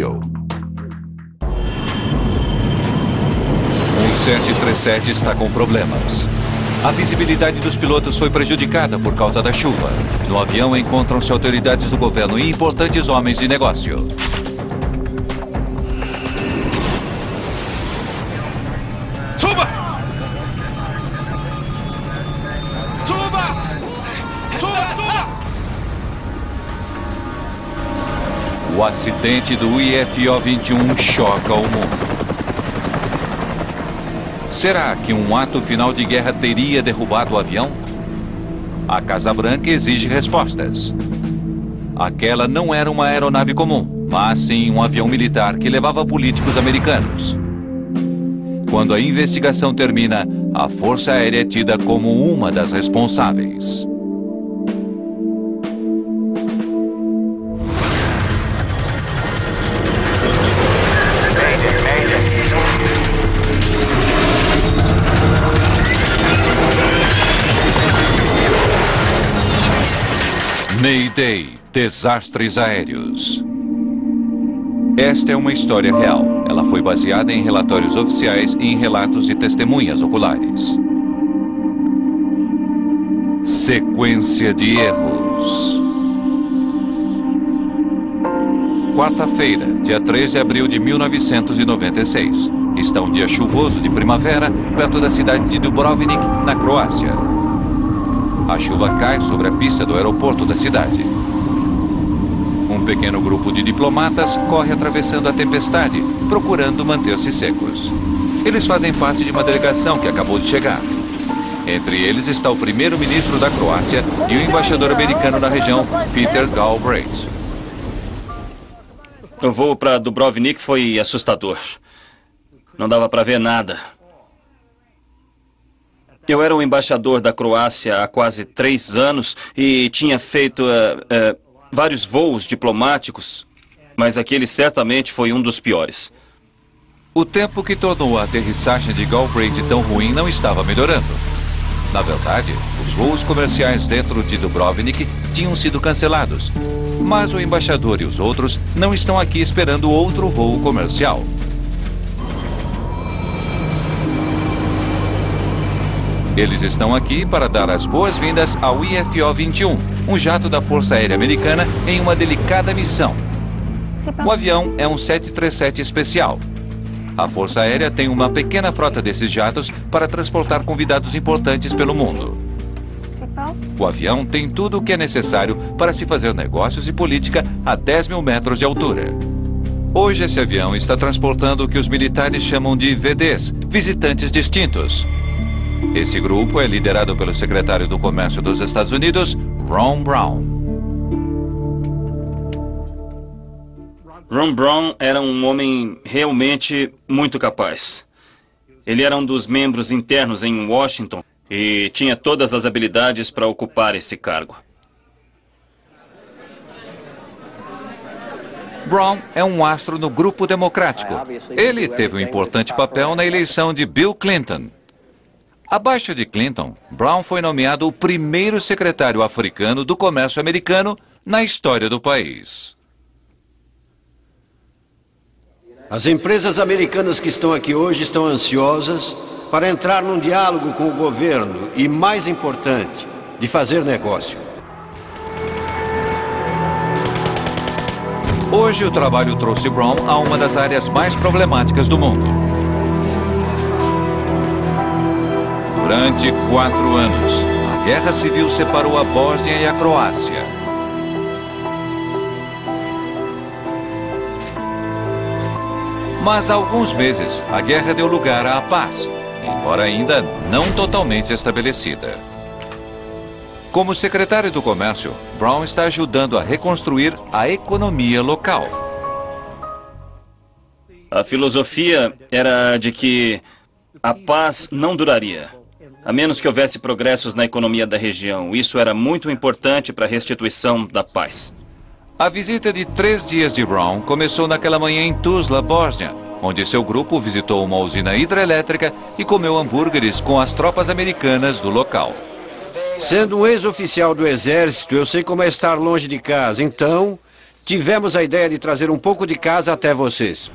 Rio. O 737 está com problemas. A visibilidade dos pilotos foi prejudicada por causa da chuva. No avião encontram-se autoridades do governo e importantes homens de negócio. Suba! Suba! Suba, suba! O acidente do IFO-21 choca o mundo. Será que um ato final de guerra teria derrubado o avião? A Casa Branca exige respostas. Aquela não era uma aeronave comum, mas sim um avião militar que levava políticos americanos. Quando a investigação termina, a Força Aérea é tida como uma das responsáveis. Mayday, desastres aéreos. Esta é uma história real. Ela foi baseada em relatórios oficiais e em relatos de testemunhas oculares. Sequência de erros. Quarta-feira, dia 3 de abril de 1996. Está um dia chuvoso de primavera, perto da cidade de Dubrovnik, na Croácia. A chuva cai sobre a pista do aeroporto da cidade. Um pequeno grupo de diplomatas corre atravessando a tempestade, procurando manter-se secos. Eles fazem parte de uma delegação que acabou de chegar. Entre eles está o primeiro-ministro da Croácia e o embaixador americano na região, Peter Galbraith. O voo para Dubrovnik foi assustador. Não dava para ver nada. Eu era o embaixador da Croácia há quase 3 anos e tinha feito vários voos diplomáticos, mas aquele certamente foi um dos piores. O tempo que tornou a aterrissagem de Galbraith tão ruim não estava melhorando. Na verdade, os voos comerciais dentro de Dubrovnik tinham sido cancelados, mas o embaixador e os outros não estão aqui esperando outro voo comercial. Eles estão aqui para dar as boas-vindas ao IFO-21, um jato da Força Aérea Americana em uma delicada missão. O avião é um 737 especial. A Força Aérea tem uma pequena frota desses jatos para transportar convidados importantes pelo mundo. O avião tem tudo o que é necessário para se fazer negócios e política a 10 mil metros de altura. Hoje esse avião está transportando o que os militares chamam de VDs, visitantes distintos. Esse grupo é liderado pelo secretário do Comércio dos Estados Unidos, Ron Brown. Ron Brown era um homem realmente muito capaz. Ele era um dos membros internos em Washington e tinha todas as habilidades para ocupar esse cargo. Brown é um astro no grupo democrático. Ele teve um importante papel na eleição de Bill Clinton. Abaixo de Clinton, Brown foi nomeado o primeiro secretário africano do comércio americano na história do país. As empresas americanas que estão aqui hoje estão ansiosas para entrar num diálogo com o governo e, mais importante, de fazer negócio. Hoje o trabalho trouxe Brown a uma das áreas mais problemáticas do mundo. Durante 4 anos, a Guerra Civil separou a Bósnia e a Croácia. Mas há alguns meses, a guerra deu lugar à paz, embora ainda não totalmente estabelecida. Como secretário do Comércio, Brown está ajudando a reconstruir a economia local. A filosofia era de que a paz não duraria, a menos que houvesse progressos na economia da região. Isso era muito importante para a restituição da paz. A visita de 3 dias de Brown começou naquela manhã em Tuzla, Bósnia, onde seu grupo visitou uma usina hidrelétrica e comeu hambúrgueres com as tropas americanas do local. Sendo um ex-oficial do Exército, eu sei como é estar longe de casa, então tivemos a ideia de trazer um pouco de casa até vocês.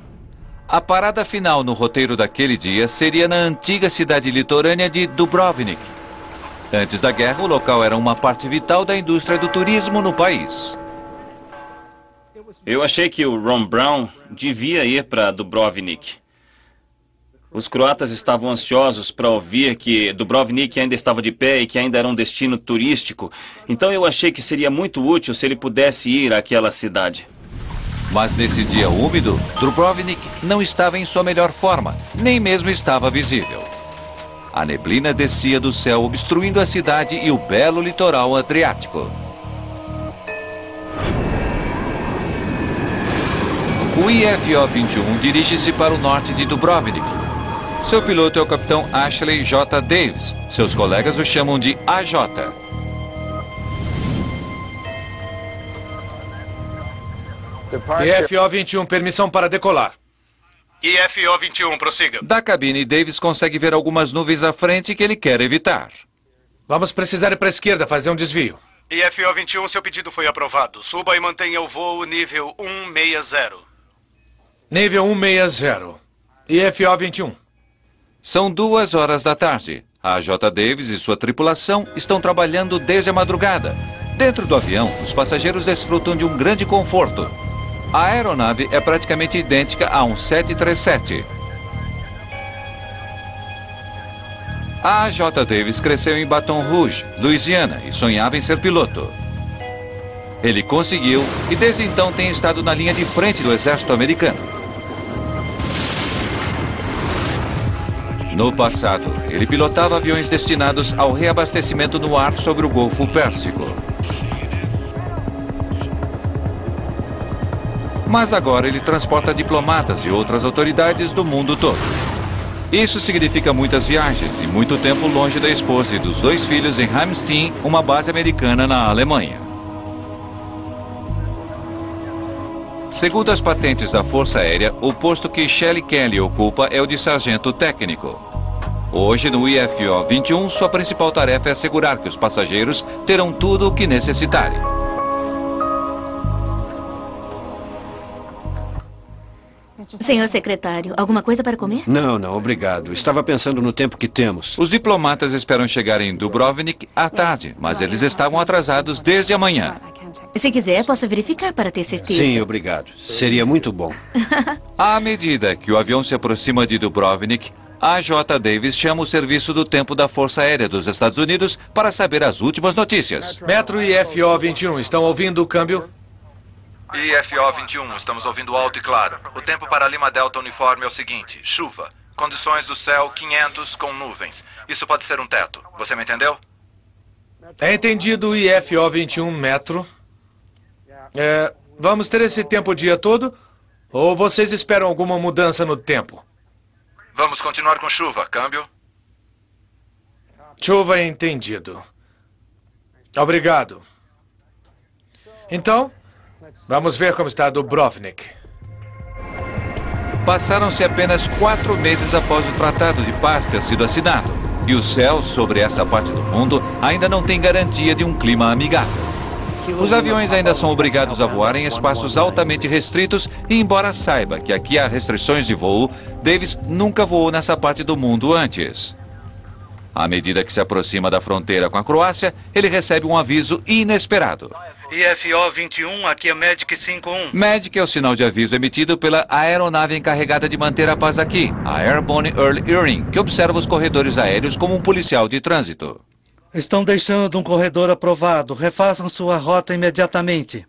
A parada final no roteiro daquele dia seria na antiga cidade litorânea de Dubrovnik. Antes da guerra, o local era uma parte vital da indústria do turismo no país. Eu achei que o Ron Brown devia ir para Dubrovnik. Os croatas estavam ansiosos para ouvir que Dubrovnik ainda estava de pé e que ainda era um destino turístico. Então eu achei que seria muito útil se ele pudesse ir àquela cidade. Mas nesse dia úmido, Dubrovnik não estava em sua melhor forma, nem mesmo estava visível. A neblina descia do céu, obstruindo a cidade e o belo litoral adriático. O IFO-21 dirige-se para o norte de Dubrovnik. Seu piloto é o capitão Ashley J. Davis. Seus colegas o chamam de AJ. IFO-21, permissão para decolar. IFO-21, prossiga. Da cabine, Davis consegue ver algumas nuvens à frente que ele quer evitar. Vamos precisar ir para a esquerda, fazer um desvio. IFO-21, seu pedido foi aprovado. Suba e mantenha o voo nível 160. Nível 160. IFO-21. São 2 horas da tarde. A J. Davis e sua tripulação estão trabalhando desde a madrugada. Dentro do avião, os passageiros desfrutam de um grande conforto. A aeronave é praticamente idêntica a um 737. A J. Davis cresceu em Baton Rouge, Louisiana, e sonhava em ser piloto. Ele conseguiu e desde então tem estado na linha de frente do exército americano. No passado, ele pilotava aviões destinados ao reabastecimento no ar sobre o Golfo Pérsico. Mas agora ele transporta diplomatas e outras autoridades do mundo todo. Isso significa muitas viagens e muito tempo longe da esposa e dos 2 filhos em Ramstein, uma base americana na Alemanha. Segundo as patentes da Força Aérea, o posto que Shelley Kelly ocupa é o de sargento técnico. Hoje, no IFO-21, sua principal tarefa é assegurar que os passageiros terão tudo o que necessitarem. Senhor secretário, alguma coisa para comer? Não, obrigado. Estava pensando no tempo que temos. Os diplomatas esperam chegar em Dubrovnik à tarde, mas eles estavam atrasados desde amanhã. Se quiser, posso verificar para ter certeza. Sim, obrigado. Seria muito bom. À medida que o avião se aproxima de Dubrovnik, a J. Davis chama o serviço do tempo da Força Aérea dos Estados Unidos para saber as últimas notícias. Metro IFO-21, estão ouvindo o câmbio? IFO-21, estamos ouvindo alto e claro. O tempo para Lima Delta Uniforme é o seguinte: chuva. Condições do céu 500 com nuvens. Isso pode ser um teto. Você me entendeu? É entendido, IFO-21, metro. Vamos ter esse tempo o dia todo? Ou vocês esperam alguma mudança no tempo? Vamos continuar com chuva. Câmbio. Chuva, entendido. Obrigado. Então, vamos ver como está Dubrovnik. Passaram-se apenas 4 meses após o Tratado de Paz ter sido assinado. E o céu sobre essa parte do mundo ainda não tem garantia de um clima amigável. Os aviões ainda são obrigados a voar em espaços altamente restritos e, embora saiba que aqui há restrições de voo, Davis nunca voou nessa parte do mundo antes. À medida que se aproxima da fronteira com a Croácia, ele recebe um aviso inesperado. IFO-21, aqui é Magic 51. Magic é o sinal de aviso emitido pela aeronave encarregada de manter a paz aqui, a Airborne Earl Earing, que observa os corredores aéreos como um policial de trânsito. Estão deixando um corredor aprovado. Refaçam sua rota imediatamente.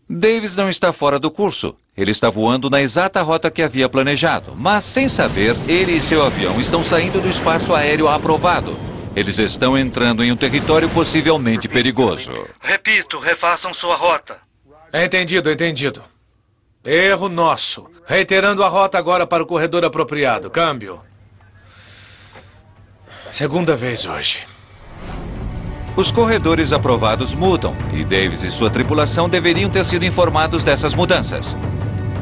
Davis não está fora do curso. Ele está voando na exata rota que havia planejado, mas sem saber, ele e seu avião estão saindo do espaço aéreo aprovado. Eles estão entrando em um território possivelmente perigoso. Repito, refaçam sua rota. Entendido. Erro nosso. Reiterando a rota agora para o corredor apropriado. Câmbio. Segunda vez hoje. Os corredores aprovados mudam e Davis e sua tripulação deveriam ter sido informados dessas mudanças.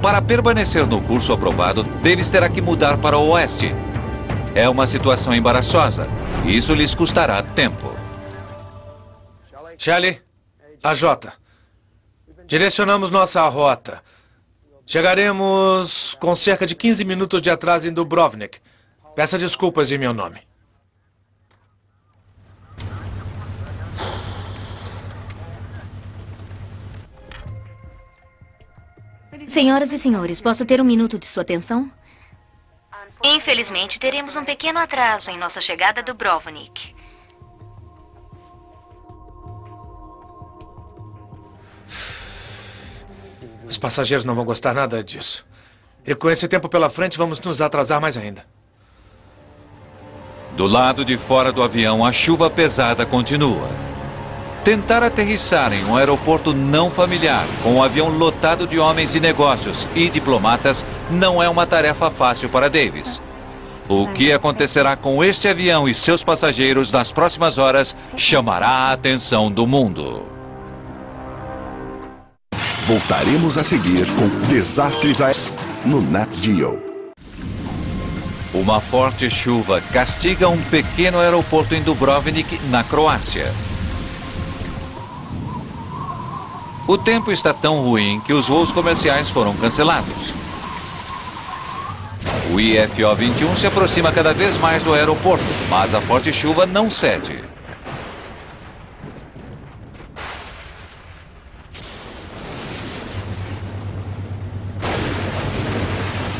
Para permanecer no curso aprovado, Davis terá que mudar para o oeste. É uma situação embaraçosa e isso lhes custará tempo. Shelley, AJ. Direcionamos nossa rota. Chegaremos com cerca de 15 minutos de atraso em Dubrovnik. Peça desculpas em meu nome. Senhoras e senhores, posso ter um minuto de sua atenção? Infelizmente, teremos um pequeno atraso em nossa chegada a Dubrovnik. Os passageiros não vão gostar nada disso. E com esse tempo pela frente, vamos nos atrasar mais ainda. Do lado de fora do avião, a chuva pesada continua. Tentar aterrissar em um aeroporto não familiar, com um avião lotado de homens de negócios e diplomatas, não é uma tarefa fácil para Davis. O que acontecerá com este avião e seus passageiros nas próximas horas chamará a atenção do mundo. Voltaremos a seguir com Desastres Aéreos no Nat Geo. Uma forte chuva castiga um pequeno aeroporto em Dubrovnik, na Croácia. O tempo está tão ruim que os voos comerciais foram cancelados. O IFO-21 se aproxima cada vez mais do aeroporto, mas a forte chuva não cede.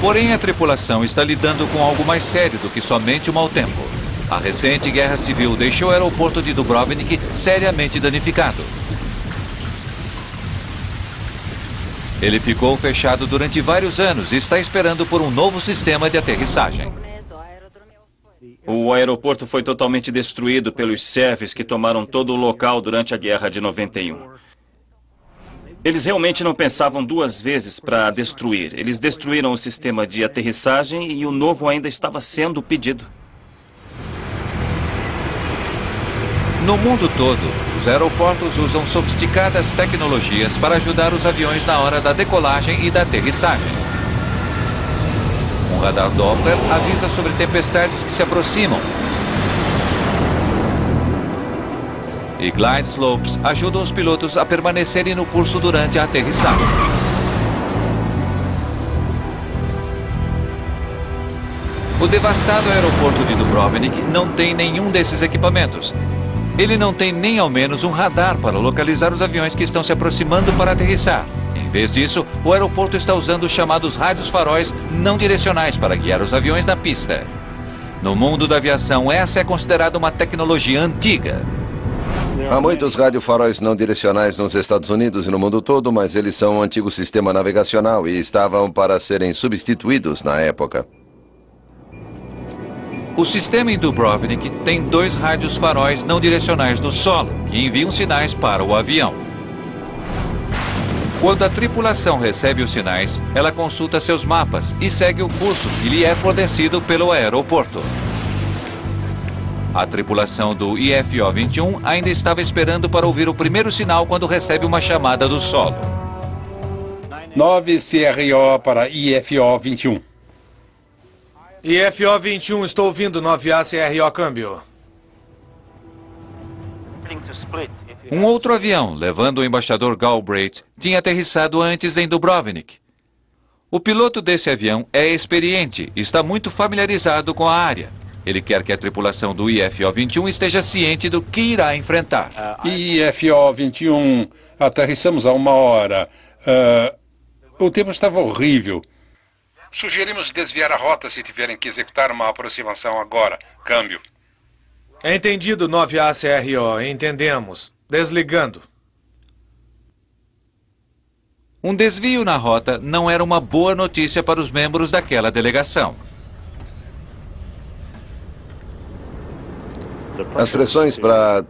Porém, a tripulação está lidando com algo mais sério do que somente o mau tempo. A recente guerra civil deixou o aeroporto de Dubrovnik seriamente danificado. Ele ficou fechado durante vários anos e está esperando por um novo sistema de aterrissagem. O aeroporto foi totalmente destruído pelos sérvios que tomaram todo o local durante a Guerra de 91. Eles realmente não pensavam duas vezes para destruir. Eles destruíram o sistema de aterrissagem e o novo ainda estava sendo pedido. No mundo todo, os aeroportos usam sofisticadas tecnologias para ajudar os aviões na hora da decolagem e da aterrissagem. Um radar Doppler avisa sobre tempestades que se aproximam. E glide slopes ajudam os pilotos a permanecerem no curso durante a aterrissagem. O devastado aeroporto de Dubrovnik não tem nenhum desses equipamentos. Ele não tem nem ao menos um radar para localizar os aviões que estão se aproximando para aterrissar. Em vez disso, o aeroporto está usando os chamados rádios faróis não direcionais para guiar os aviões na pista. No mundo da aviação, essa é considerada uma tecnologia antiga. Há muitos radiofaróis não direcionais nos Estados Unidos e no mundo todo, mas eles são um antigo sistema navegacional e estavam para serem substituídos na época. O sistema em Dubrovnik tem 2 rádios faróis não direcionais no solo, que enviam sinais para o avião. Quando a tripulação recebe os sinais, ela consulta seus mapas e segue o curso que lhe é fornecido pelo aeroporto. A tripulação do IFO-21 ainda estava esperando para ouvir o primeiro sinal quando recebe uma chamada do solo. 9 CRO para IFO-21. IFO-21, estou ouvindo 9A CRO câmbio. Um outro avião, levando o embaixador Galbraith, tinha aterrissado antes em Dubrovnik. O piloto desse avião é experiente e está muito familiarizado com a área. Ele quer que a tripulação do IFO-21 esteja ciente do que irá enfrentar. IFO-21, aterrissamos há 1 hora. O tempo estava horrível. Sugerimos desviar a rota se tiverem que executar uma aproximação agora. Câmbio. Entendido, 9A CRO. Entendemos. Desligando. Um desvio na rota não era uma boa notícia para os membros daquela delegação. As pressões para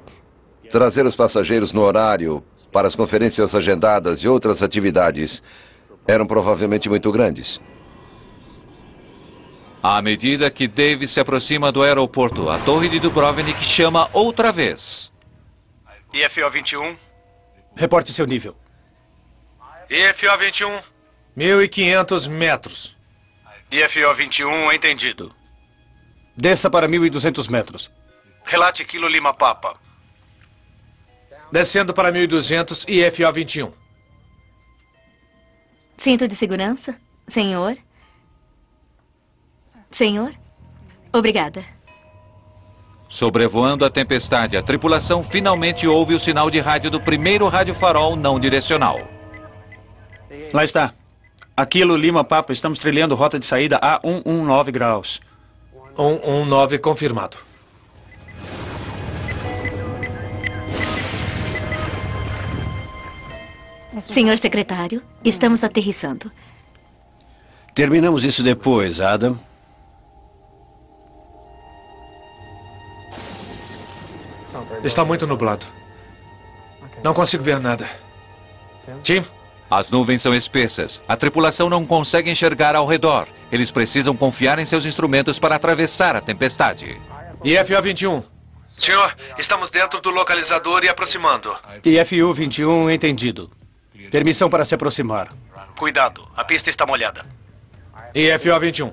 trazer os passageiros no horário, para as conferências agendadas e outras atividades eram provavelmente muito grandes. À medida que Davis se aproxima do aeroporto, a torre de Dubrovnik chama outra vez. IFO-21. Reporte seu nível. IFO-21, 1.500 metros. IFO-21, entendido. Desça para 1.200 metros. Relate Kilo Lima Papa. Descendo para 1.200, IFO-21. Cinto de segurança? Senhor? Senhor? Obrigada. Sobrevoando a tempestade, a tripulação finalmente ouve o sinal de rádio do primeiro rádio-farol não direcional. Lá está. Aquilo, Lima Papa, estamos trilhando rota de saída a 119 graus. 119 confirmado. Senhor secretário, estamos aterrissando. Terminamos isso depois, Adam. Está muito nublado. Não consigo ver nada. Tim? As nuvens são espessas. A tripulação não consegue enxergar ao redor. Eles precisam confiar em seus instrumentos para atravessar a tempestade. IFO-21. Senhor, estamos dentro do localizador e aproximando. IFU-21, entendido. Permissão para se aproximar. Cuidado, a pista está molhada. IFO-21.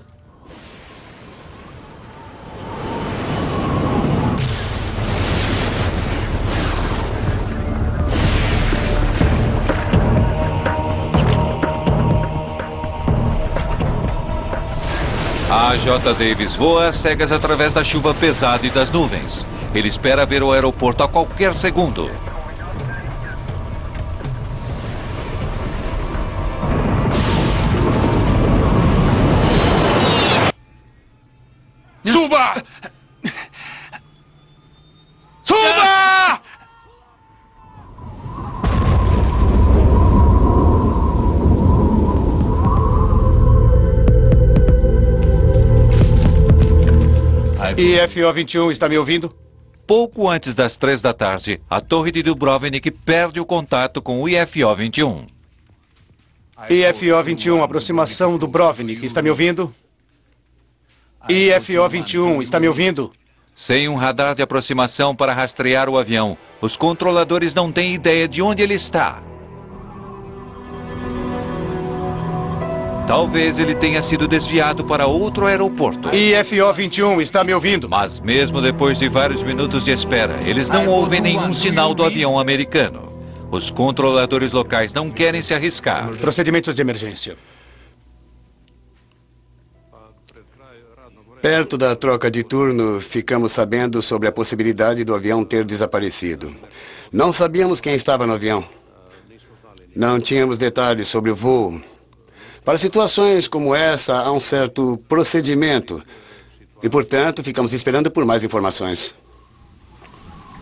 A J. Davis voa às cegas através da chuva pesada e das nuvens. Ele espera ver o aeroporto a qualquer segundo. Suba! Suba! IFO-21, está me ouvindo? Pouco antes das 3 da tarde, a torre de Dubrovnik perde o contato com o IFO-21. IFO-21, aproximação Dubrovnik, está me ouvindo? IFO-21, está me ouvindo? Sem um radar de aproximação para rastrear o avião, os controladores não têm ideia de onde ele está. Talvez ele tenha sido desviado para outro aeroporto. IFO-21, está me ouvindo? Mas mesmo depois de vários minutos de espera, eles não ouvem nenhum sinal do avião americano. Os controladores locais não querem se arriscar. Procedimentos de emergência. Perto da troca de turno, ficamos sabendo sobre a possibilidade do avião ter desaparecido. Não sabíamos quem estava no avião. Não tínhamos detalhes sobre o voo. Para situações como essa, há um certo procedimento. E, portanto, ficamos esperando por mais informações.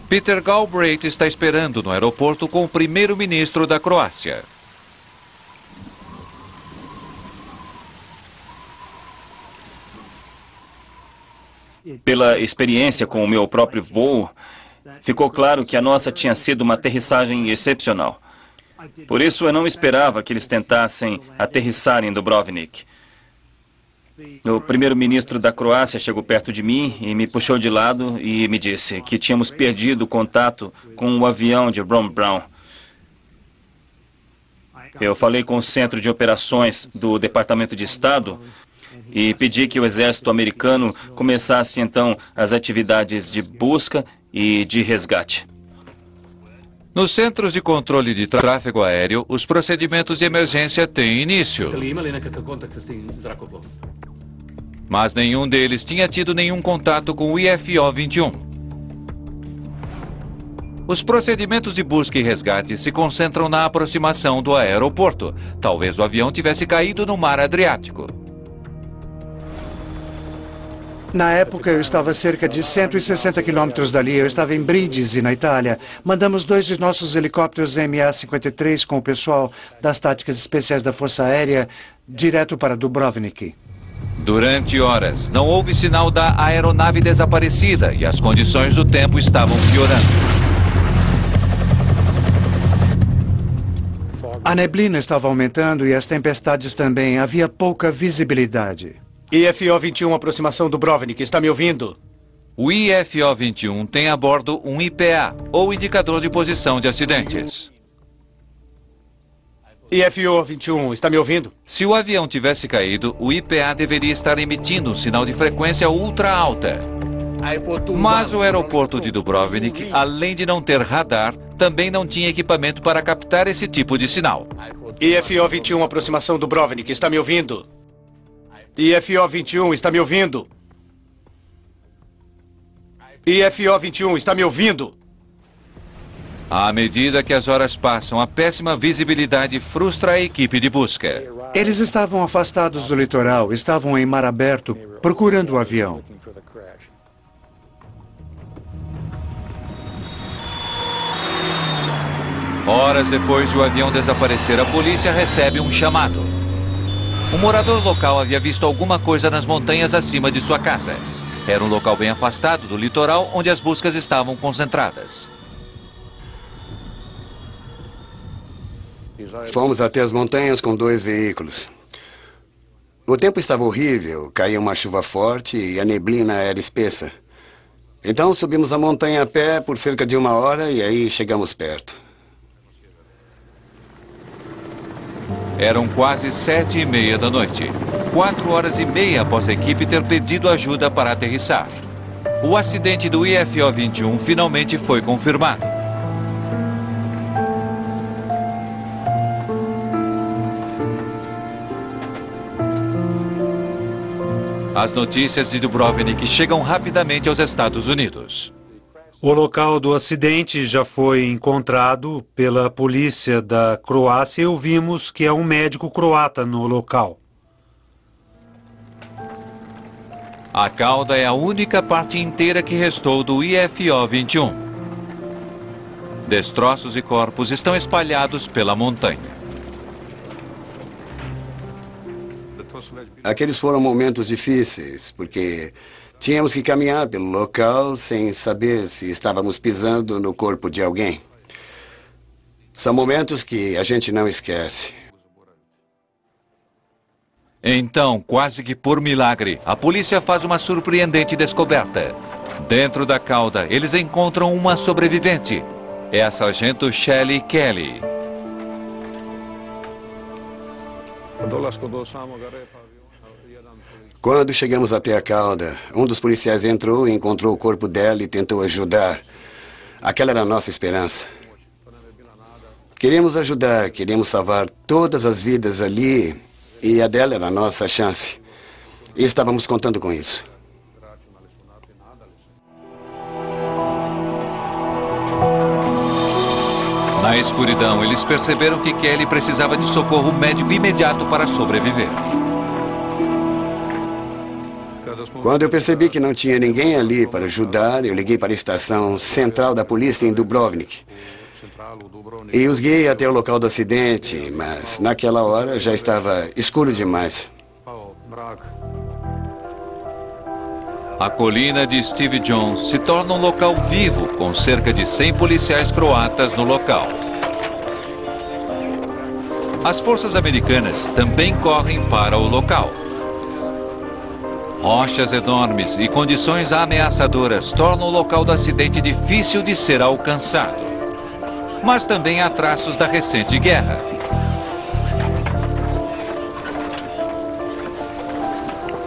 Peter Galbraith está esperando no aeroporto com o primeiro-ministro da Croácia. Pela experiência com o meu próprio voo, ficou claro que a nossa tinha sido uma aterrissagem excepcional. Por isso, eu não esperava que eles tentassem aterrissar em Dubrovnik. O primeiro-ministro da Croácia chegou perto de mim e me puxou de lado e me disse que tínhamos perdido o contato com o avião de Ron Brown. Eu falei com o Centro de Operações do Departamento de Estado e pedi que o exército americano começasse, então, as atividades de busca e de resgate. Nos centros de controle de tráfego aéreo, os procedimentos de emergência têm início. Mas nenhum deles tinha tido nenhum contato com o IFO-21. Os procedimentos de busca e resgate se concentram na aproximação do aeroporto. Talvez o avião tivesse caído no mar Adriático. Na época, eu estava a cerca de 160 quilômetros dali. Eu estava em Brindisi, na Itália. Mandamos 2 de nossos helicópteros MA-53 com o pessoal das táticas especiais da Força Aérea direto para Dubrovnik. Durante horas, não houve sinal da aeronave desaparecida e as condições do tempo estavam piorando. A neblina estava aumentando e as tempestades também. Havia pouca visibilidade. IFO-21, aproximação Dubrovnik, está me ouvindo? O IFO-21 tem a bordo um IPA, ou Indicador de Posição de Acidentes. IFO-21, está me ouvindo? Se o avião tivesse caído, o IPA deveria estar emitindo um sinal de frequência ultra alta. Mas o aeroporto de Dubrovnik, além de não ter radar, também não tinha equipamento para captar esse tipo de sinal. IFO-21, aproximação do Dubrovnik, está me ouvindo? IFO-21, está me ouvindo? IFO-21, está me ouvindo? À medida que as horas passam, a péssima visibilidade frustra a equipe de busca. Eles estavam afastados do litoral, estavam em mar aberto, procurando o avião. Horas depois de o avião desaparecer, a polícia recebe um chamado. Um morador local havia visto alguma coisa nas montanhas acima de sua casa. Era um local bem afastado do litoral, onde as buscas estavam concentradas. Fomos até as montanhas com 2 veículos. O tempo estava horrível, caía uma chuva forte e a neblina era espessa. Então subimos a montanha a pé por cerca de 1 hora e aí chegamos perto. Eram quase 7h30 da noite. 4h30 após a equipe ter pedido ajuda para aterrissar. O acidente do IFO-21 finalmente foi confirmado. As notícias de Dubrovnik chegam rapidamente aos Estados Unidos. O local do acidente já foi encontrado pela polícia da Croácia e ouvimos que é um médico croata no local. A cauda é a única parte inteira que restou do IFO-21. Destroços e corpos estão espalhados pela montanha. Aqueles foram momentos difíceis, porque tínhamos que caminhar pelo local sem saber se estávamos pisando no corpo de alguém. São momentos que a gente não esquece. Então, quase que por milagre, a polícia faz uma surpreendente descoberta. Dentro da cauda, eles encontram uma sobrevivente. É a sargento Shelley Kelly. Quando chegamos até a cauda, um dos policiais entrou e encontrou o corpo dela e tentou ajudar. Aquela era a nossa esperança. Queríamos ajudar, queríamos salvar todas as vidas ali e a dela era a nossa chance. E estávamos contando com isso. Na escuridão, eles perceberam que Kelly precisava de socorro médico imediato para sobreviver. Quando eu percebi que não tinha ninguém ali para ajudar, eu liguei para a estação central da polícia em Dubrovnik. E os guiei até o local do acidente, mas naquela hora já estava escuro demais. A colina de Steve Jones se torna um local vivo, com cerca de 100 policiais croatas no local. As forças americanas também correm para o local. Rochas enormes e condições ameaçadoras tornam o local do acidente difícil de ser alcançado. Mas também há traços da recente guerra.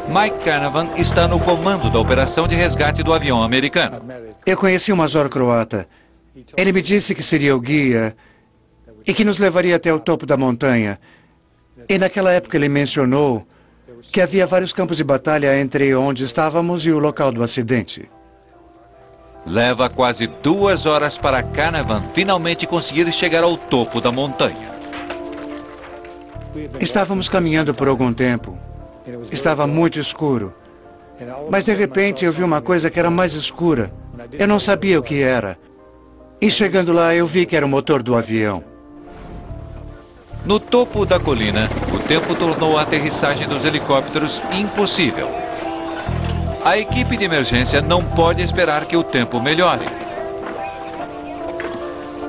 Mike Canavan está no comando da operação de resgate do avião americano. Eu conheci um major croata. Ele me disse que seria o guia e que nos levaria até o topo da montanha. E naquela época ele mencionou que havia vários campos de batalha entre onde estávamos e o local do acidente. Leva quase 2 horas para Canavan finalmente conseguir chegar ao topo da montanha. Estávamos caminhando por algum tempo. Estava muito escuro. Mas de repente eu vi uma coisa que era mais escura. Eu não sabia o que era. E chegando lá eu vi que era o motor do avião. No topo da colina, o tempo tornou a aterrissagem dos helicópteros impossível. A equipe de emergência não pode esperar que o tempo melhore.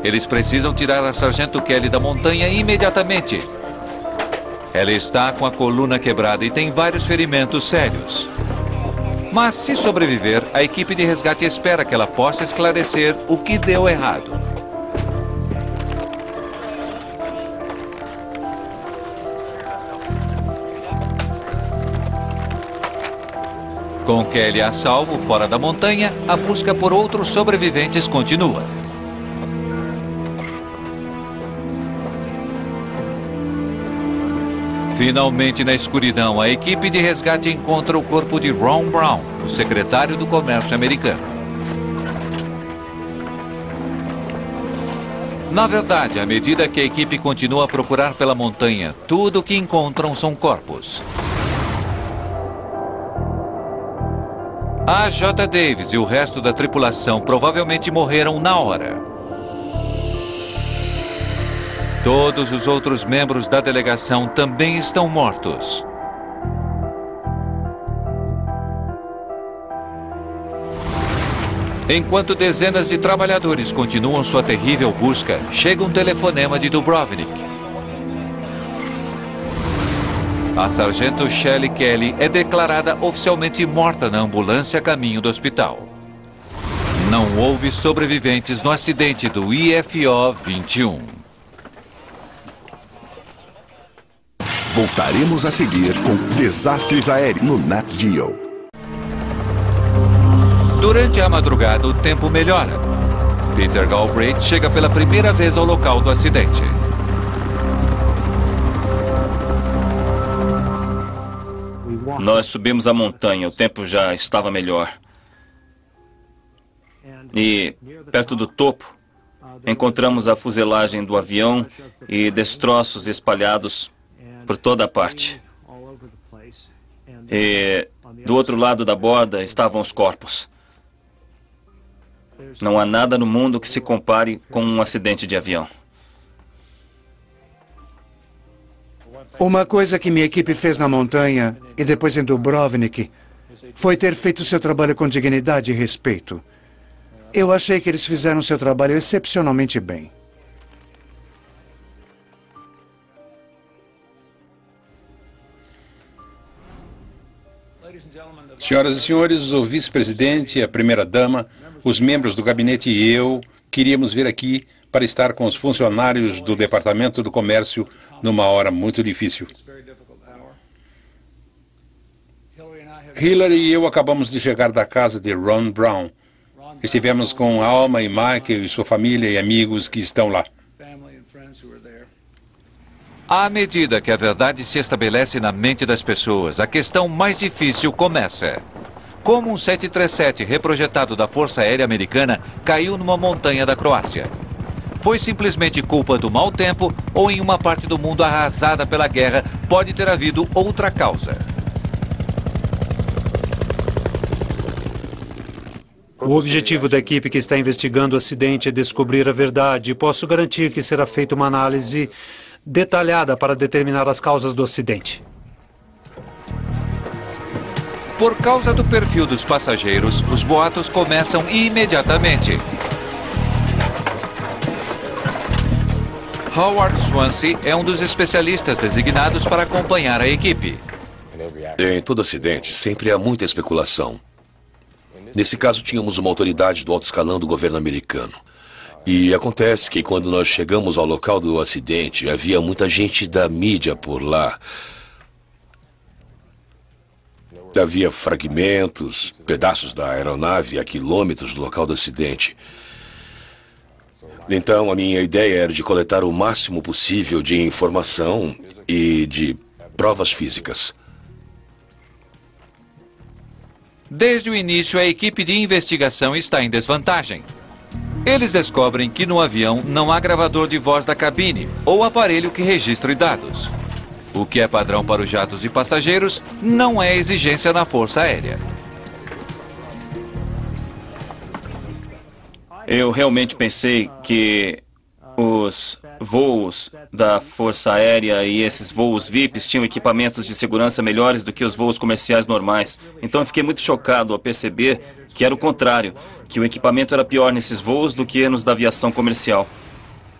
Eles precisam tirar a sargento Kelly da montanha imediatamente. Ela está com a coluna quebrada e tem vários ferimentos sérios. Mas se sobreviver, a equipe de resgate espera que ela possa esclarecer o que deu errado. Com Kelly a salvo fora da montanha, a busca por outros sobreviventes continua. Finalmente, na escuridão, a equipe de resgate encontra o corpo de Ron Brown, o secretário do Comércio americano. Na verdade, à medida que a equipe continua a procurar pela montanha, tudo o que encontram são corpos. A J. Davis e o resto da tripulação provavelmente morreram na hora. Todos os outros membros da delegação também estão mortos. Enquanto dezenas de trabalhadores continuam sua terrível busca, chega um telefonema de Dubrovnik. A sargento Shelley Kelly é declarada oficialmente morta na ambulância a caminho do hospital. Não houve sobreviventes no acidente do IFO-21. Voltaremos a seguir com Desastres Aéreos no Nat Geo. Durante a madrugada, o tempo melhora. Peter Galbraith chega pela primeira vez ao local do acidente. Nós subimos a montanha, o tempo já estava melhor. E, perto do topo, encontramos a fuselagem do avião e destroços espalhados por toda a parte. E, do outro lado da borda, estavam os corpos. Não há nada no mundo que se compare com um acidente de avião. Uma coisa que minha equipe fez na montanha e depois em Dubrovnik foi ter feito seu trabalho com dignidade e respeito. Eu achei que eles fizeram seu trabalho excepcionalmente bem. Senhoras e senhores, o vice-presidente, a primeira-dama, os membros do gabinete e eu queríamos vir aqui para estar com os funcionários do Departamento do Comércio numa hora muito difícil. Hillary e eu acabamos de chegar da casa de Ron Brown. Estivemos com Alma e Michael e sua família e amigos que estão lá. À medida que a verdade se estabelece na mente das pessoas, a questão mais difícil começa. Como um 737 reprojetado da Força Aérea Americana caiu numa montanha da Croácia? Foi simplesmente culpa do mau tempo ou em uma parte do mundo arrasada pela guerra pode ter havido outra causa? O objetivo da equipe que está investigando o acidente é descobrir a verdade e posso garantir que será feita uma análise detalhada para determinar as causas do acidente. Por causa do perfil dos passageiros, os boatos começam imediatamente. Howard Swansea é um dos especialistas designados para acompanhar a equipe. Em todo acidente, sempre há muita especulação. Nesse caso, tínhamos uma autoridade do alto escalão do governo americano. E acontece que quando nós chegamos ao local do acidente, havia muita gente da mídia por lá. Havia fragmentos, pedaços da aeronave a quilômetros do local do acidente. Então, a minha ideia era de coletar o máximo possível de informação e de provas físicas. Desde o início, a equipe de investigação está em desvantagem. Eles descobrem que no avião não há gravador de voz da cabine ou aparelho que registre dados. O que é padrão para os jatos de passageiros não é exigência na Força Aérea. Eu realmente pensei que os voos da Força Aérea e esses voos VIPs tinham equipamentos de segurança melhores do que os voos comerciais normais. Então eu fiquei muito chocado ao perceber que era o contrário, que o equipamento era pior nesses voos do que nos da aviação comercial.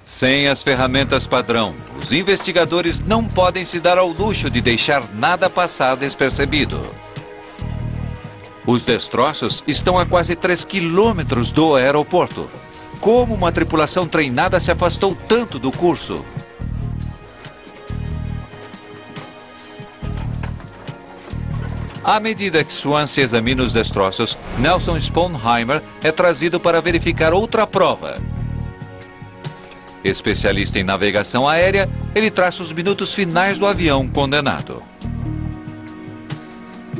Sem as ferramentas padrão, os investigadores não podem se dar ao luxo de deixar nada passar despercebido. Os destroços estão a quase 3 quilômetros do aeroporto. Como uma tripulação treinada se afastou tanto do curso? À medida que Swansea examina os destroços, Nelson Sponheimer é trazido para verificar outra prova. Especialista em navegação aérea, ele traça os minutos finais do avião condenado.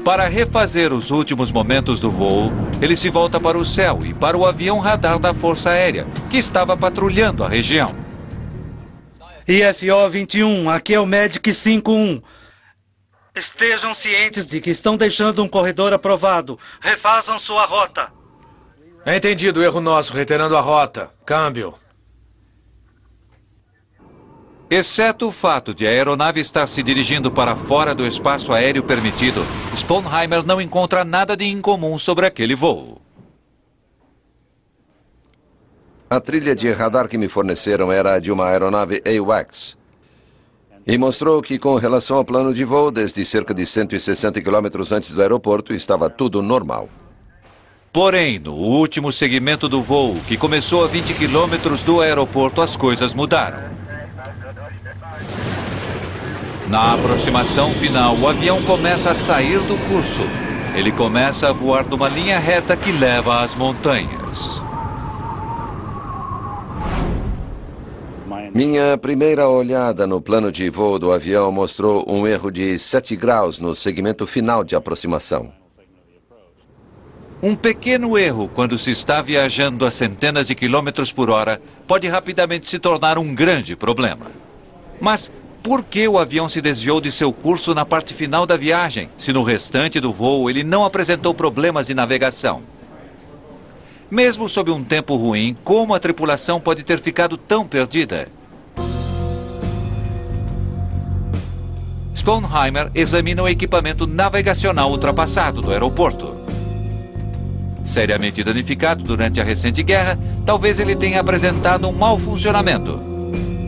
Para refazer os últimos momentos do voo, ele se volta para o céu e para o avião radar da Força Aérea, que estava patrulhando a região. IFO 21, aqui é o Medic 51. Estejam cientes de que estão deixando um corredor aprovado. Refaçam sua rota. Entendido, erro nosso, reiterando a rota. Câmbio. Exceto o fato de a aeronave estar se dirigindo para fora do espaço aéreo permitido, Sponheimer não encontra nada de incomum sobre aquele voo. A trilha de radar que me forneceram era a de uma aeronave AWACS. E mostrou que, com relação ao plano de voo, desde cerca de 160 quilômetros antes do aeroporto, estava tudo normal. Porém, no último segmento do voo, que começou a 20 quilômetros do aeroporto, as coisas mudaram. Na aproximação final, o avião começa a sair do curso. Ele começa a voar numa linha reta que leva às montanhas. Minha primeira olhada no plano de voo do avião mostrou um erro de 7 graus no segmento final de aproximação. Um pequeno erro, quando se está viajando a centenas de quilômetros por hora, pode rapidamente se tornar um grande problema. Mas por que o avião se desviou de seu curso na parte final da viagem, se no restante do voo ele não apresentou problemas de navegação? Mesmo sob um tempo ruim, como a tripulação pode ter ficado tão perdida? Sponheimer examina o equipamento navegacional ultrapassado do aeroporto. Seriamente danificado durante a recente guerra, talvez ele tenha apresentado um mau funcionamento.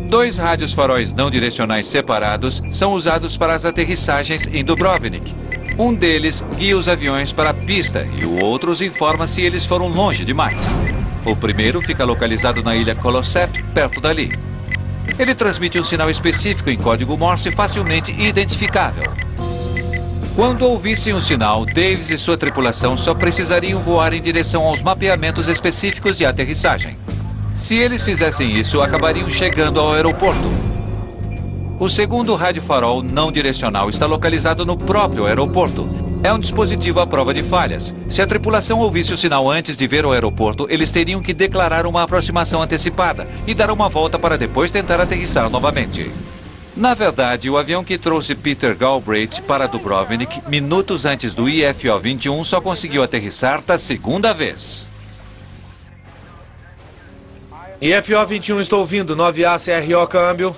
2 rádios faróis não direcionais separados são usados para as aterrissagens em Dubrovnik. Um deles guia os aviões para a pista e o outro os informa se eles foram longe demais. O primeiro fica localizado na ilha Kolossep, perto dali. Ele transmite um sinal específico em código Morse facilmente identificável. Quando ouvissem o sinal, Davis e sua tripulação só precisariam voar em direção aos mapeamentos específicos de aterrissagem. Se eles fizessem isso, acabariam chegando ao aeroporto. O segundo rádio farol não direcional está localizado no próprio aeroporto. É um dispositivo à prova de falhas. Se a tripulação ouvisse o sinal antes de ver o aeroporto, eles teriam que declarar uma aproximação antecipada e dar uma volta para depois tentar aterrissar novamente. Na verdade, o avião que trouxe Peter Galbraith para Dubrovnik minutos antes do IFO 21 só conseguiu aterrissar da segunda vez. IFO 21, estou ouvindo. 9A, CRO, câmbio.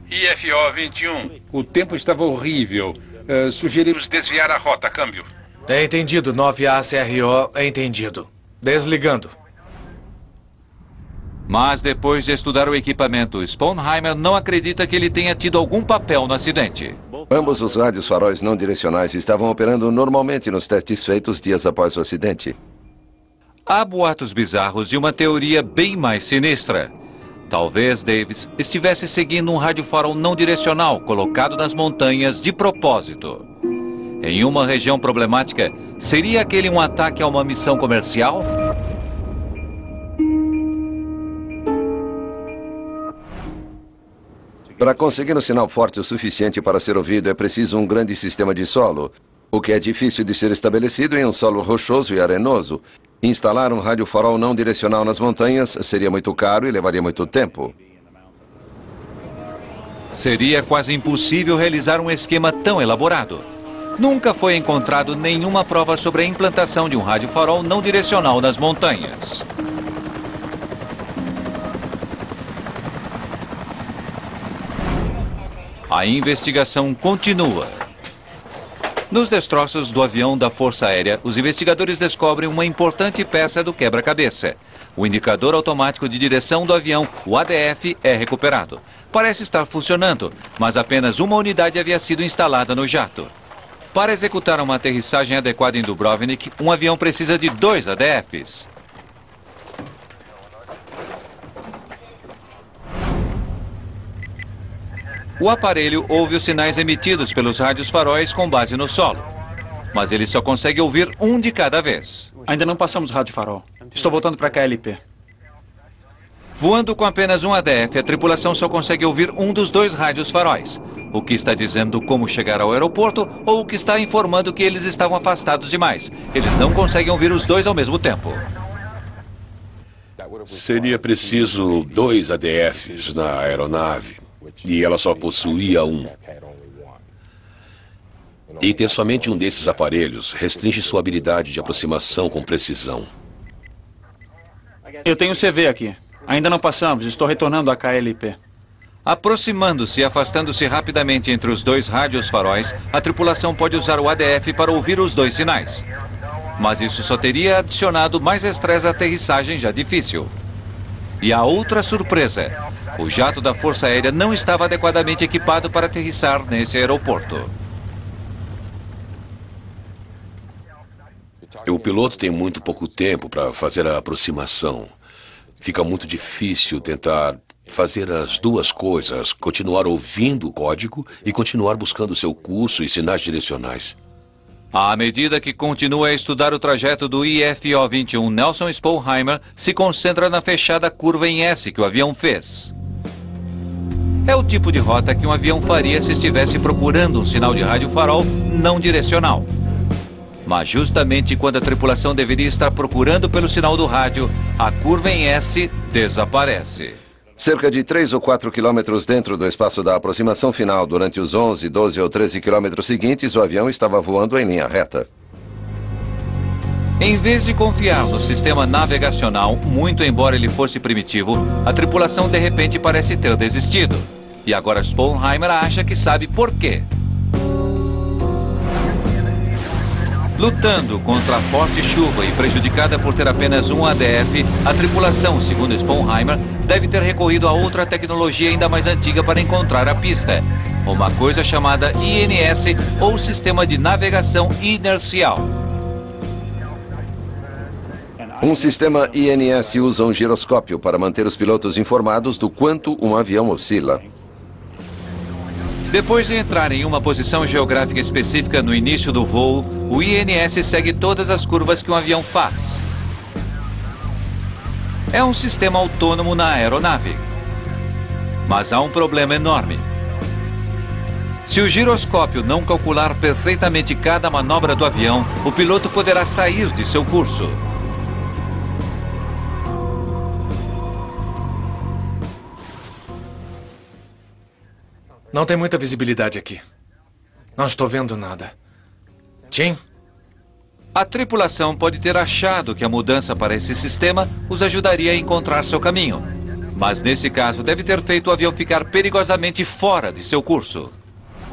IFO 21, o tempo estava horrível. Sugerimos desviar a rota, câmbio. É entendido. 9A, CRO, é entendido. Desligando. Mas depois de estudar o equipamento, Sponheimer não acredita que ele tenha tido algum papel no acidente. Ambos os rádios faróis não direcionais estavam operando normalmente nos testes feitos dias após o acidente. Há boatos bizarros e uma teoria bem mais sinistra. Talvez Davis estivesse seguindo um rádio farol não direcional colocado nas montanhas de propósito. Em uma região problemática, seria aquele um ataque a uma missão comercial? Para conseguir um sinal forte o suficiente para ser ouvido, é preciso um grande sistema de solo, o que é difícil de ser estabelecido em um solo rochoso e arenoso. Instalar um rádio farol não direcional nas montanhas seria muito caro e levaria muito tempo. Seria quase impossível realizar um esquema tão elaborado. Nunca foi encontrado nenhuma prova sobre a implantação de um rádio farol não direcional nas montanhas. A investigação continua. Nos destroços do avião da Força Aérea, os investigadores descobrem uma importante peça do quebra-cabeça. O indicador automático de direção do avião, o ADF, é recuperado. Parece estar funcionando, mas apenas uma unidade havia sido instalada no jato. Para executar uma aterrissagem adequada em Dubrovnik, um avião precisa de 2 ADFs. O aparelho ouve os sinais emitidos pelos rádios faróis com base no solo. Mas ele só consegue ouvir um de cada vez. Ainda não passamos rádio farol. Estou voltando para a KLP. Voando com apenas um ADF, a tripulação só consegue ouvir um dos dois rádios faróis. O que está dizendo como chegar ao aeroporto ou o que está informando que eles estavam afastados demais. Eles não conseguem ouvir os dois ao mesmo tempo. Seria preciso 2 ADFs na aeronave e ela só possuía um. E ter somente um desses aparelhos restringe sua habilidade de aproximação com precisão. Eu tenho CV aqui. Ainda não passamos, estou retornando à KLP. Aproximando-se e afastando-se rapidamente entre os dois rádios faróis, a tripulação pode usar o ADF para ouvir os dois sinais. Mas isso só teria adicionado mais estresse à aterrissagem já difícil. E a outra surpresa, o jato da Força Aérea não estava adequadamente equipado para aterrissar nesse aeroporto. O piloto tem muito pouco tempo para fazer a aproximação. Fica muito difícil tentar fazer as duas coisas, continuar ouvindo o código e continuar buscando seu curso e sinais direcionais. À medida que continua a estudar o trajeto do IFO-21, Nelson Spoelheimer se concentra na fechada curva em S que o avião fez. É o tipo de rota que um avião faria se estivesse procurando um sinal de rádio farol não direcional. Mas justamente quando a tripulação deveria estar procurando pelo sinal do rádio, a curva em S desaparece. Cerca de 3 ou 4 quilômetros dentro do espaço da aproximação final, durante os 11, 12 ou 13 quilômetros seguintes, o avião estava voando em linha reta. Em vez de confiar no sistema navegacional, muito embora ele fosse primitivo, a tripulação de repente parece ter desistido. E agora Spoelheimer acha que sabe por quê. Lutando contra a forte chuva e prejudicada por ter apenas um ADF, a tripulação, segundo Spoelheimer, deve ter recorrido a outra tecnologia ainda mais antiga para encontrar a pista. Uma coisa chamada INS, ou Sistema de Navegação Inercial. Um sistema INS usa um giroscópio para manter os pilotos informados do quanto um avião oscila. Depois de entrar em uma posição geográfica específica no início do voo, o INS segue todas as curvas que um avião faz. É um sistema autônomo na aeronave. Mas há um problema enorme. Se o giroscópio não calcular perfeitamente cada manobra do avião, o piloto poderá sair de seu curso. Não tem muita visibilidade aqui. Não estou vendo nada. Tim? A tripulação pode ter achado que a mudança para esse sistema os ajudaria a encontrar seu caminho. Mas nesse caso, deve ter feito o avião ficar perigosamente fora de seu curso.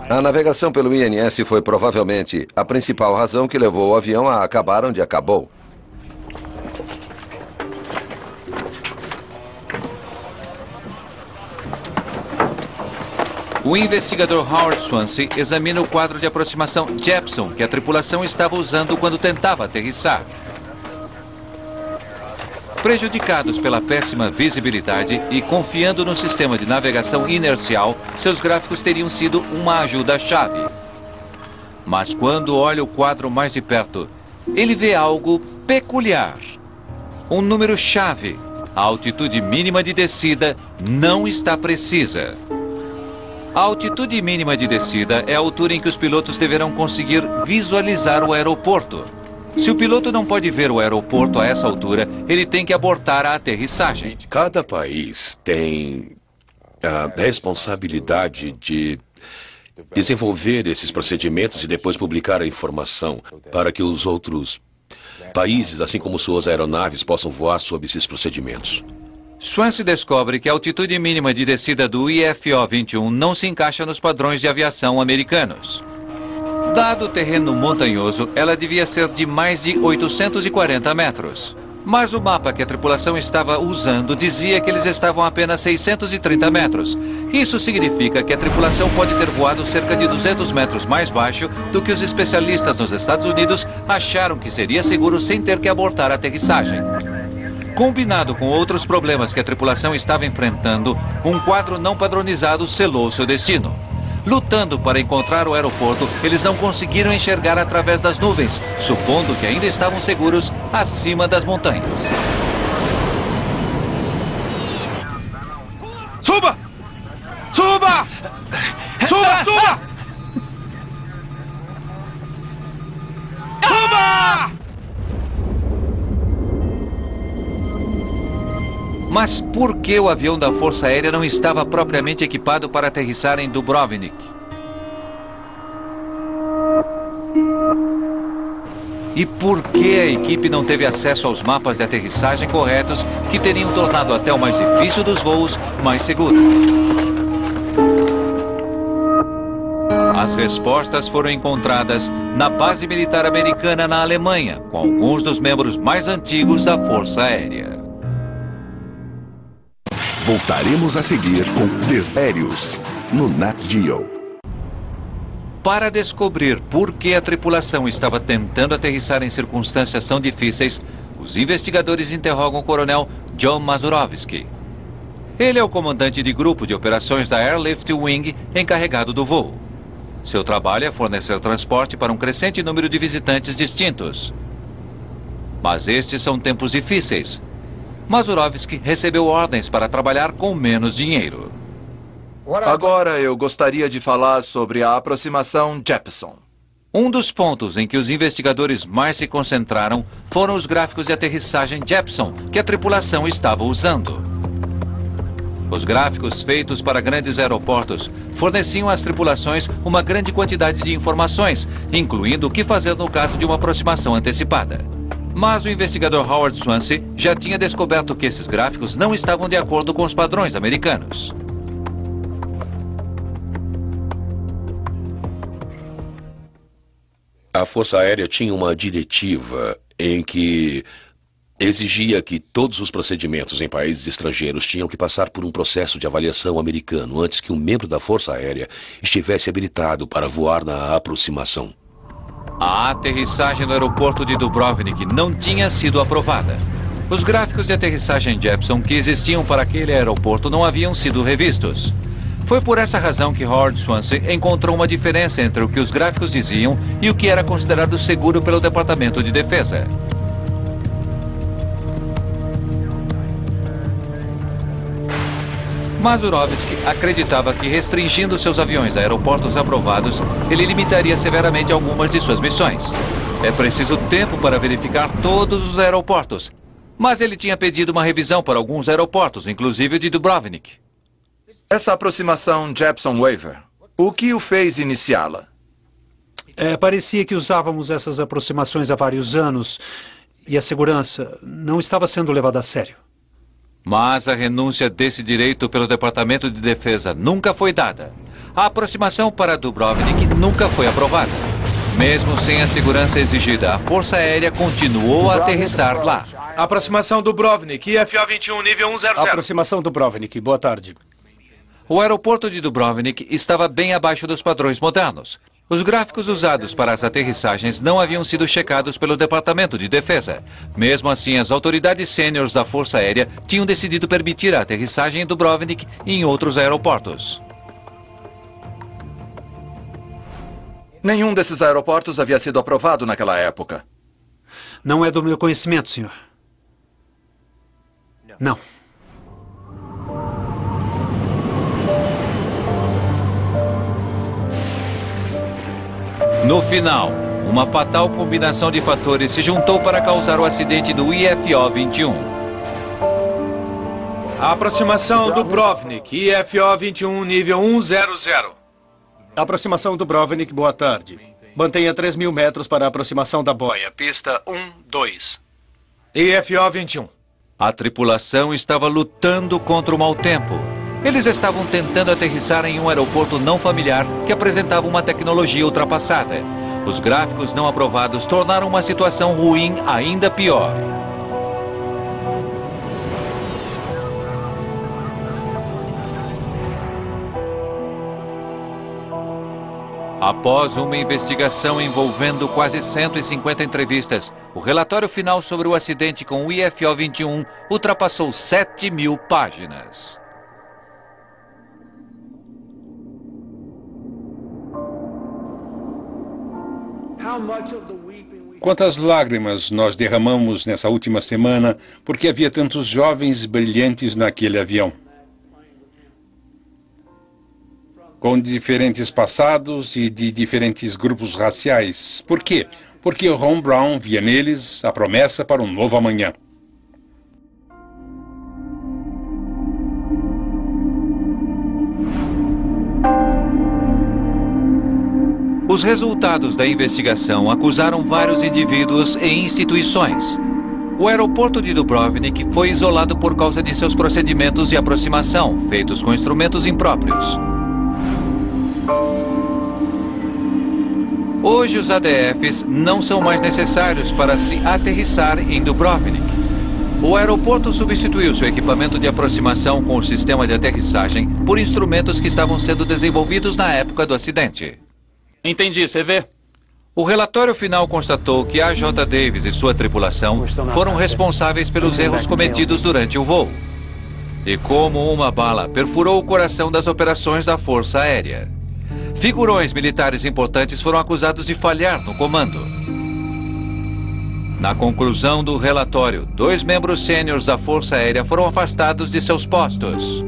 A navegação pelo INS foi provavelmente a principal razão que levou o avião a acabar onde acabou. O investigador Howard Swansea examina o quadro de aproximação Jepson que a tripulação estava usando quando tentava aterrissar. Prejudicados pela péssima visibilidade e confiando no sistema de navegação inercial, seus gráficos teriam sido uma ajuda-chave. Mas quando olha o quadro mais de perto, ele vê algo peculiar. Um número-chave. A altitude mínima de descida não está precisa. A altitude mínima de descida é a altura em que os pilotos deverão conseguir visualizar o aeroporto. Se o piloto não pode ver o aeroporto a essa altura, ele tem que abortar a aterrissagem. Cada país tem a responsabilidade de desenvolver esses procedimentos e depois publicar a informação para que os outros países, assim como suas aeronaves, possam voar sob esses procedimentos. Swansea descobre que a altitude mínima de descida do IFO-21 não se encaixa nos padrões de aviação americanos. Dado o terreno montanhoso, ela devia ser de mais de 840 metros. Mas o mapa que a tripulação estava usando dizia que eles estavam a apenas 630 metros. Isso significa que a tripulação pode ter voado cerca de 200 metros mais baixo do que os especialistas nos Estados Unidos acharam que seria seguro sem ter que abortar a aterrissagem. Combinado com outros problemas que a tripulação estava enfrentando, um quadro não padronizado selou seu destino. Lutando para encontrar o aeroporto, eles não conseguiram enxergar através das nuvens, supondo que ainda estavam seguros acima das montanhas. Mas por que o avião da Força Aérea não estava propriamente equipado para aterrissar em Dubrovnik? E por que a equipe não teve acesso aos mapas de aterrissagem corretos que teriam tornado até o mais difícil dos voos mais seguro? As respostas foram encontradas na base militar americana na Alemanha, com alguns dos membros mais antigos da Força Aérea. Voltaremos a seguir com Desérios no Nat Geo. Para descobrir por que a tripulação estava tentando aterrissar em circunstâncias tão difíceis, os investigadores interrogam o coronel John Mazurovsky. Ele é o comandante de grupo de operações da Airlift Wing encarregado do voo. Seu trabalho é fornecer transporte para um crescente número de visitantes distintos. Mas estes são tempos difíceis. Mazurovsky recebeu ordens para trabalhar com menos dinheiro. Agora eu gostaria de falar sobre a aproximação Jeppson. Um dos pontos em que os investigadores mais se concentraram foram os gráficos de aterrissagem Jeppson que a tripulação estava usando. Os gráficos feitos para grandes aeroportos forneciam às tripulações uma grande quantidade de informações, incluindo o que fazer no caso de uma aproximação antecipada. Mas o investigador Howard Swansea já tinha descoberto que esses gráficos não estavam de acordo com os padrões americanos. A Força Aérea tinha uma diretiva em que exigia que todos os procedimentos em países estrangeiros tinham que passar por um processo de avaliação americano antes que um membro da Força Aérea estivesse habilitado para voar na aproximação. A aterrissagem no aeroporto de Dubrovnik não tinha sido aprovada. Os gráficos de aterrissagem Jeppson que existiam para aquele aeroporto não haviam sido revistos. Foi por essa razão que Howard Swansea encontrou uma diferença entre o que os gráficos diziam e o que era considerado seguro pelo Departamento de Defesa. Mazurovsky acreditava que restringindo seus aviões a aeroportos aprovados, ele limitaria severamente algumas de suas missões. É preciso tempo para verificar todos os aeroportos, mas ele tinha pedido uma revisão para alguns aeroportos, inclusive o de Dubrovnik. Essa aproximação Jeppson Waiver, o que o fez iniciá-la? Parecia que usávamos essas aproximações há vários anos e a segurança não estava sendo levada a sério. Mas a renúncia desse direito pelo Departamento de Defesa nunca foi dada. A aproximação para Dubrovnik nunca foi aprovada. Mesmo sem a segurança exigida, a Força Aérea continuou a aterrissar lá. Aproximação Dubrovnik, IFO-21, nível 100. Aproximação Dubrovnik, boa tarde. O aeroporto de Dubrovnik estava bem abaixo dos padrões modernos. Os gráficos usados para as aterrissagens não haviam sido checados pelo Departamento de Defesa. Mesmo assim, as autoridades sêniores da Força Aérea tinham decidido permitir a aterrissagem em Dubrovnik e em outros aeroportos. Nenhum desses aeroportos havia sido aprovado naquela época. Não é do meu conhecimento, senhor. Não. No final, uma fatal combinação de fatores se juntou para causar o acidente do IFO-21. Aproximação Dubrovnik, IFO-21, nível 100. Aproximação Dubrovnik, boa tarde. Mantenha 3.000 metros para a aproximação da boia. Pista 12. IFO-21. A tripulação estava lutando contra o mau tempo. Eles estavam tentando aterrissar em um aeroporto não familiar que apresentava uma tecnologia ultrapassada. Os gráficos não aprovados tornaram uma situação ruim ainda pior. Após uma investigação envolvendo quase 150 entrevistas, o relatório final sobre o acidente com o IFO-21 ultrapassou 7.000 páginas. Quantas lágrimas nós derramamos nessa última semana porque havia tantos jovens brilhantes naquele avião. Com diferentes passados e de diferentes grupos raciais. Por quê? Porque Ron Brown via neles a promessa para um novo amanhã. Os resultados da investigação acusaram vários indivíduos e instituições. O aeroporto de Dubrovnik foi isolado por causa de seus procedimentos de aproximação, feitos com instrumentos impróprios. Hoje, os ADFs não são mais necessários para se aterrissar em Dubrovnik. O aeroporto substituiu seu equipamento de aproximação com o sistema de aterrissagem por instrumentos que estavam sendo desenvolvidos na época do acidente. Entendi, você vê? O relatório final constatou que a J. Davis e sua tripulação foram responsáveis pelos erros cometidos durante o voo. E como uma bala perfurou o coração das operações da Força Aérea. Figurões militares importantes foram acusados de falhar no comando. Na conclusão do relatório, 2 membros sêniores da Força Aérea foram afastados de seus postos.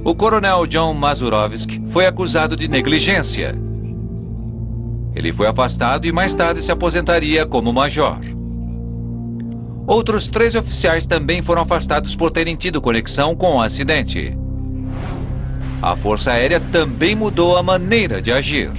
O coronel John Mazurovsky foi acusado de negligência. Ele foi afastado e mais tarde se aposentaria como major. Outros 13 oficiais também foram afastados por terem tido conexão com o acidente. A Força Aérea também mudou a maneira de agir.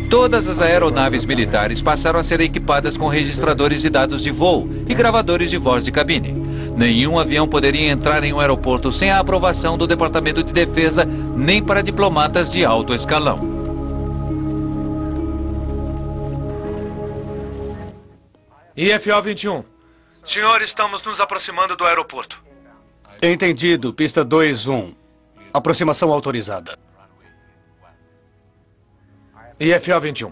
Todas as aeronaves militares passaram a ser equipadas com registradores de dados de voo e gravadores de voz de cabine. Nenhum avião poderia entrar em um aeroporto sem a aprovação do Departamento de Defesa, nem para diplomatas de alto escalão. IFO 21. Senhor, estamos nos aproximando do aeroporto. Entendido. Pista 2-1. Aproximação autorizada. IFO 21.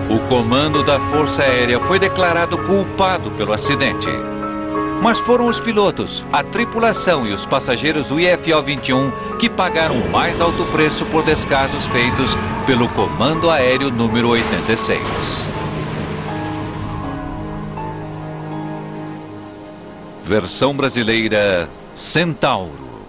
O comando da Força Aérea foi declarado culpado pelo acidente. Mas foram os pilotos, a tripulação e os passageiros do IFO 21 que pagaram o mais alto preço por descasos feitos pelo Comando Aéreo número 86. Versão brasileira, Centauro.